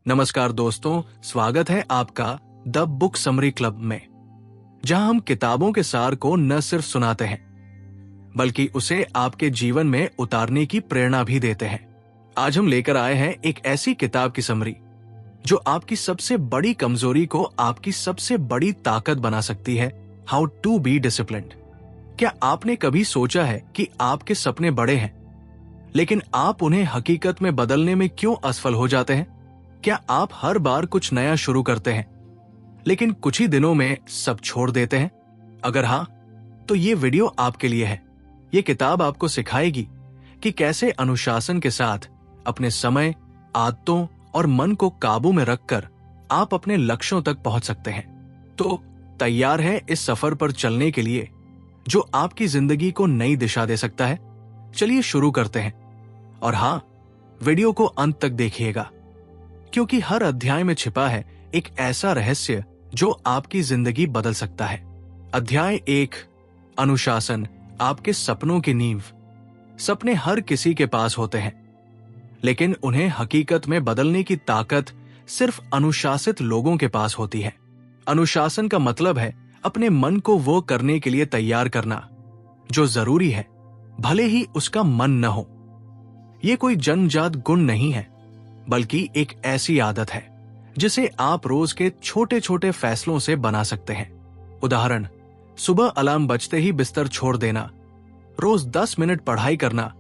नमस्कार दोस्तों, स्वागत है आपका द बुक समरी क्लब में, जहां हम किताबों के सार को न सिर्फ सुनाते हैं बल्कि उसे आपके जीवन में उतारने की प्रेरणा भी देते हैं। आज हम लेकर आए हैं एक ऐसी किताब की समरी जो आपकी सबसे बड़ी कमजोरी को आपकी सबसे बड़ी ताकत बना सकती है। How to be disciplined. क्या आपने कभी सोचा है कि आपके सपने बड़े हैं लेकिन आप उन्हें हकीकत में बदलने में क्यों असफल हो जाते हैं? क्या आप हर बार कुछ नया शुरू करते हैं लेकिन कुछ ही दिनों में सब छोड़ देते हैं? अगर हाँ, तो ये वीडियो आपके लिए है। ये किताब आपको सिखाएगी कि कैसे अनुशासन के साथ अपने समय, आदतों और मन को काबू में रखकर आप अपने लक्ष्यों तक पहुंच सकते हैं। तो तैयार है इस सफर पर चलने के लिए जो आपकी जिंदगी को नई दिशा दे सकता है? चलिए शुरू करते हैं। और हाँ, वीडियो को अंत तक देखिएगा क्योंकि हर अध्याय में छिपा है एक ऐसा रहस्य जो आपकी जिंदगी बदल सकता है। अध्याय 1, अनुशासन, आपके सपनों की नींव। सपने हर किसी के पास होते हैं लेकिन उन्हें हकीकत में बदलने की ताकत सिर्फ अनुशासित लोगों के पास होती है। अनुशासन का मतलब है अपने मन को वो करने के लिए तैयार करना जो जरूरी है, भले ही उसका मन न हो। ये कोई जन्मजात गुण नहीं है बल्कि एक ऐसी आदत है जिसे आप रोज के छोटे छोटे फैसलों से बना सकते हैं। उदाहरण, सुबह अलार्म बजते ही बिस्तर छोड़ देना, रोज 10 मिनट पढ़ाई करना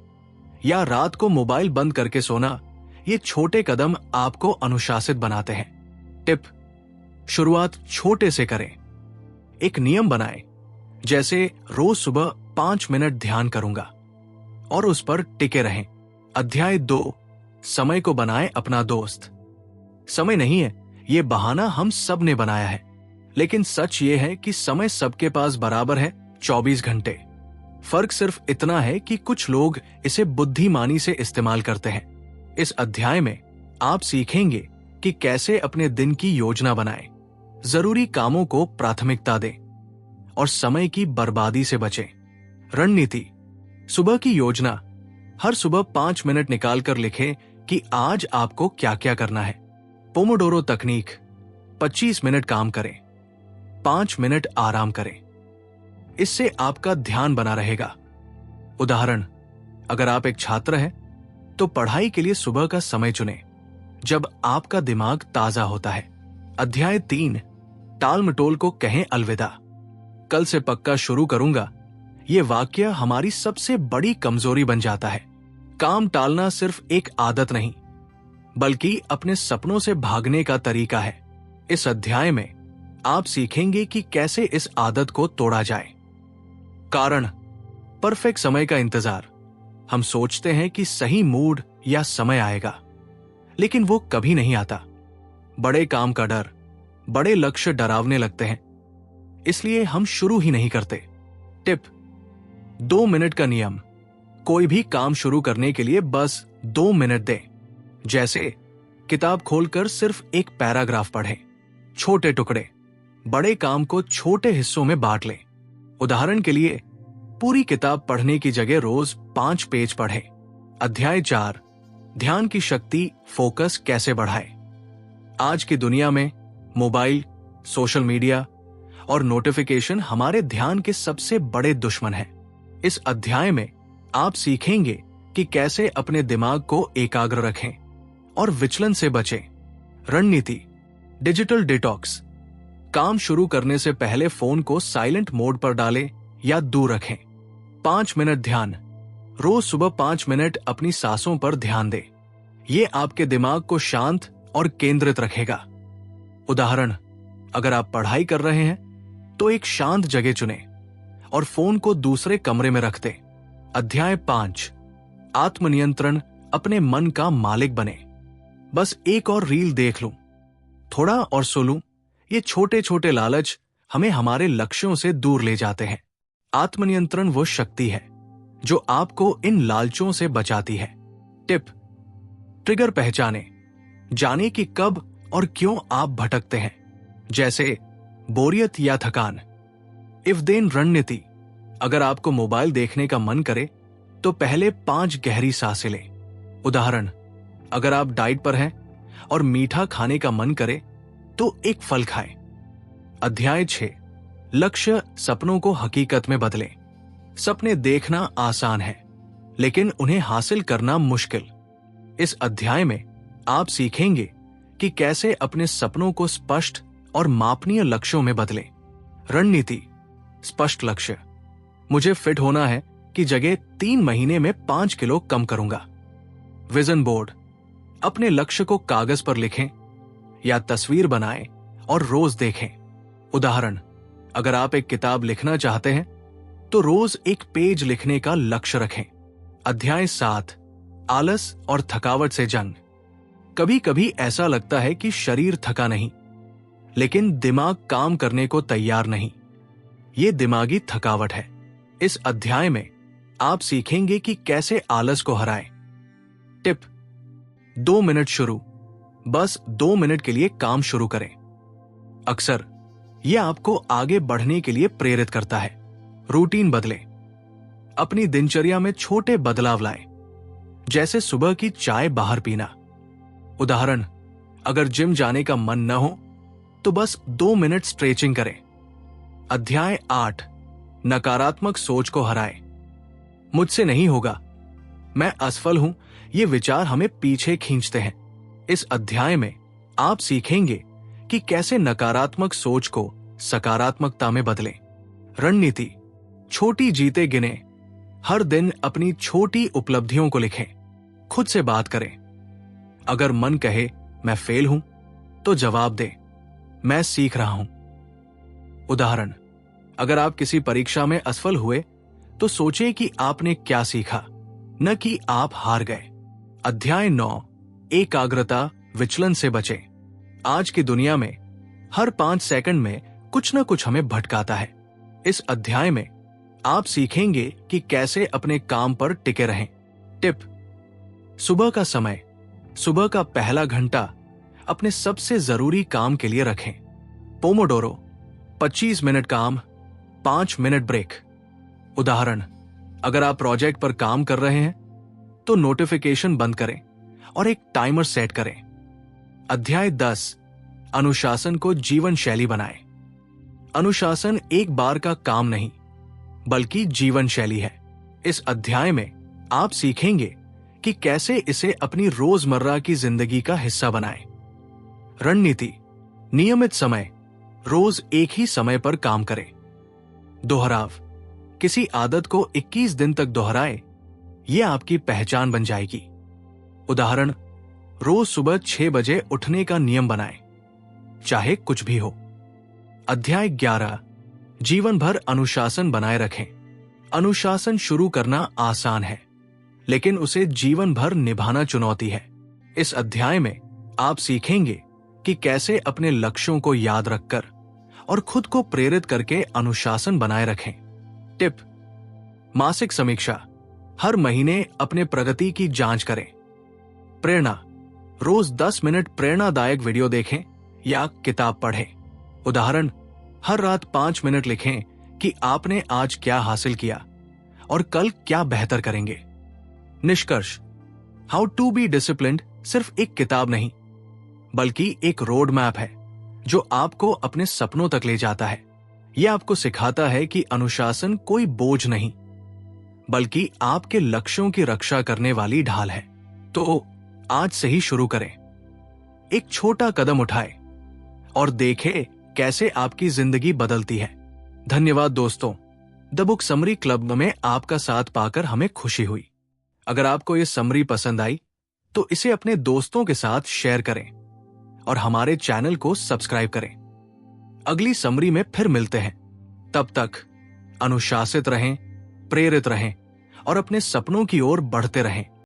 या रात को मोबाइल बंद करके सोना। ये छोटे कदम आपको अनुशासित बनाते हैं। टिप: शुरुआत छोटे से करें। एक नियम बनाएं, जैसे रोज सुबह 5 मिनट ध्यान करूंगा और उस पर टिके रहें। अध्याय 2, समय को बनाएं अपना दोस्त। समय नहीं है, ये बहाना हम सब ने बनाया है, लेकिन सच ये है कि समय सबके पास बराबर है, 24 घंटे। फर्क सिर्फ इतना है कि कुछ लोग इसे बुद्धिमानी से इस्तेमाल करते हैं। इस अध्याय में आप सीखेंगे कि कैसे अपने दिन की योजना बनाएं, जरूरी कामों को प्राथमिकता दें और समय की बर्बादी से बचें। रणनीति: सुबह की योजना। हर सुबह 5 मिनट निकालकर लिखें कि आज आपको क्या क्या करना है। पोमोडोरो तकनीक: 25 मिनट काम करें, 5 मिनट आराम करें। इससे आपका ध्यान बना रहेगा। उदाहरण, अगर आप एक छात्र हैं तो पढ़ाई के लिए सुबह का समय चुनें जब आपका दिमाग ताजा होता है। अध्याय 3, टाल मटोल को कहें अलविदा। कल से पक्का शुरू करूंगा, ये वाक्य हमारी सबसे बड़ी कमजोरी बन जाता है। काम टालना सिर्फ एक आदत नहीं बल्कि अपने सपनों से भागने का तरीका है। इस अध्याय में आप सीखेंगे कि कैसे इस आदत को तोड़ा जाए। कारण: परफेक्ट समय का इंतजार। हम सोचते हैं कि सही मूड या समय आएगा, लेकिन वो कभी नहीं आता। बड़े काम का डर, बड़े लक्ष्य डरावने लगते हैं, इसलिए हम शुरू ही नहीं करते। टिप: 2 मिनट का नियम। कोई भी काम शुरू करने के लिए बस 2 मिनट दें, जैसे किताब खोलकर सिर्फ एक पैराग्राफ पढ़ें। छोटे टुकड़े: बड़े काम को छोटे हिस्सों में बांट लें। उदाहरण के लिए, पूरी किताब पढ़ने की जगह रोज 5 पेज पढ़ें। अध्याय 4, ध्यान की शक्ति, फोकस कैसे बढ़ाएं। आज की दुनिया में मोबाइल, सोशल मीडिया और नोटिफिकेशन हमारे ध्यान के सबसे बड़े दुश्मन हैं। इस अध्याय में आप सीखेंगे कि कैसे अपने दिमाग को एकाग्र रखें और विचलन से बचें। रणनीति: डिजिटल डिटॉक्स। काम शुरू करने से पहले फोन को साइलेंट मोड पर डालें या दूर रखें। 5 मिनट ध्यान। रोज सुबह 5 मिनट अपनी सांसों पर ध्यान दें। ये आपके दिमाग को शांत और केंद्रित रखेगा। उदाहरण, अगर आप पढ़ाई कर रहे हैं तो एक शांत जगह चुनें और फोन को दूसरे कमरे में रख दें। अध्याय 5, आत्मनियंत्रण, अपने मन का मालिक बने। बस एक और रील देख लूं, थोड़ा और सो लूं, ये छोटे छोटे लालच हमें हमारे लक्ष्यों से दूर ले जाते हैं। आत्मनियंत्रण वो शक्ति है जो आपको इन लालचों से बचाती है। टिप: ट्रिगर पहचाने। जाने कि कब और क्यों आप भटकते हैं, जैसे बोरियत या थकान। इफ देन रणनीति: अगर आपको मोबाइल देखने का मन करे तो पहले 5 गहरी सांसें लें। उदाहरण, अगर आप डाइट पर हैं और मीठा खाने का मन करे तो एक फल खाएं। अध्याय 6, लक्ष्य सपनों को हकीकत में बदलें। सपने देखना आसान है, लेकिन उन्हें हासिल करना मुश्किल। इस अध्याय में आप सीखेंगे कि कैसे अपने सपनों को स्पष्ट और मापनीय लक्ष्यों में बदलें। रणनीति, स्पष्ट लक्ष्य। मुझे फिट होना है की जगह 3 महीने में 5 किलो कम करूंगा। विजन बोर्ड, अपने लक्ष्य को कागज पर लिखें या तस्वीर बनाएं और रोज देखें। उदाहरण, अगर आप एक किताब लिखना चाहते हैं तो रोज एक पेज लिखने का लक्ष्य रखें। अध्याय 7, आलस और थकावट से जंग। कभी कभी ऐसा लगता है कि शरीर थका नहीं, लेकिन दिमाग काम करने को तैयार नहीं। ये दिमागी थकावट है। इस अध्याय में आप सीखेंगे कि कैसे आलस को हराएं। टिप, 2 मिनट शुरू। बस 2 मिनट के लिए काम शुरू करें। अक्सर यह आपको आगे बढ़ने के लिए प्रेरित करता है। रूटीन बदलें। अपनी दिनचर्या में छोटे बदलाव लाएं, जैसे सुबह की चाय बाहर पीना। उदाहरण, अगर जिम जाने का मन न हो तो बस 2 मिनट स्ट्रेचिंग करें। अध्याय 8, नकारात्मक सोच को हराएं। मुझसे नहीं होगा, मैं असफल हूं, ये विचार हमें पीछे खींचते हैं। इस अध्याय में आप सीखेंगे कि कैसे नकारात्मक सोच को सकारात्मकता में बदलें। रणनीति, छोटी जीतें गिनें। हर दिन अपनी छोटी उपलब्धियों को लिखें। खुद से बात करें। अगर मन कहे मैं फेल हूं, तो जवाब दें, मैं सीख रहा हूं। उदाहरण, अगर आप किसी परीक्षा में असफल हुए तो सोचें कि आपने क्या सीखा, न कि आप हार गए। अध्याय 9, एकाग्रता विचलन से बचें। आज की दुनिया में हर 5 सेकंड में कुछ न कुछ हमें भटकाता है। इस अध्याय में आप सीखेंगे कि कैसे अपने काम पर टिके रहें। टिप, सुबह का समय, सुबह का पहला घंटा अपने सबसे जरूरी काम के लिए रखें। पोमोडोरो, 25 मिनट काम, 5 मिनट ब्रेक। उदाहरण, अगर आप प्रोजेक्ट पर काम कर रहे हैं तो नोटिफिकेशन बंद करें और एक टाइमर सेट करें। अध्याय 10, अनुशासन को जीवन शैली बनाएं। अनुशासन एक बार का काम नहीं, बल्कि जीवन शैली है। इस अध्याय में आप सीखेंगे कि कैसे इसे अपनी रोजमर्रा की जिंदगी का हिस्सा बनाएं। रणनीति, नियमित समय, रोज एक ही समय पर काम करें। दोहराव, किसी आदत को 21 दिन तक दोहराएं, यह आपकी पहचान बन जाएगी। उदाहरण, रोज सुबह 6 बजे उठने का नियम बनाएं, चाहे कुछ भी हो। अध्याय 11, जीवन भर अनुशासन बनाए रखें। अनुशासन शुरू करना आसान है, लेकिन उसे जीवन भर निभाना चुनौती है। इस अध्याय में आप सीखेंगे कि कैसे अपने लक्ष्यों को याद रखकर और खुद को प्रेरित करके अनुशासन बनाए रखें। टिप, मासिक समीक्षा, हर महीने अपने प्रगति की जांच करें। प्रेरणा, रोज 10 मिनट प्रेरणादायक वीडियो देखें या किताब पढ़ें। उदाहरण, हर रात 5 मिनट लिखें कि आपने आज क्या हासिल किया और कल क्या बेहतर करेंगे। निष्कर्ष, हाउ टू बी डिसिप्लिन्ड सिर्फ एक किताब नहीं, बल्कि एक रोड मैप है जो आपको अपने सपनों तक ले जाता है। यह आपको सिखाता है कि अनुशासन कोई बोझ नहीं, बल्कि आपके लक्ष्यों की रक्षा करने वाली ढाल है। तो आज से ही शुरू करें। एक छोटा कदम उठाएं और देखें कैसे आपकी जिंदगी बदलती है। धन्यवाद दोस्तों, द बुक समरी क्लब में आपका साथ पाकर हमें खुशी हुई। अगर आपको ये समरी पसंद आई तो इसे अपने दोस्तों के साथ शेयर करें और हमारे चैनल को सब्सक्राइब करें। अगली समरी में फिर मिलते हैं। तब तक अनुशासित रहें, प्रेरित रहें और अपने सपनों की ओर बढ़ते रहें।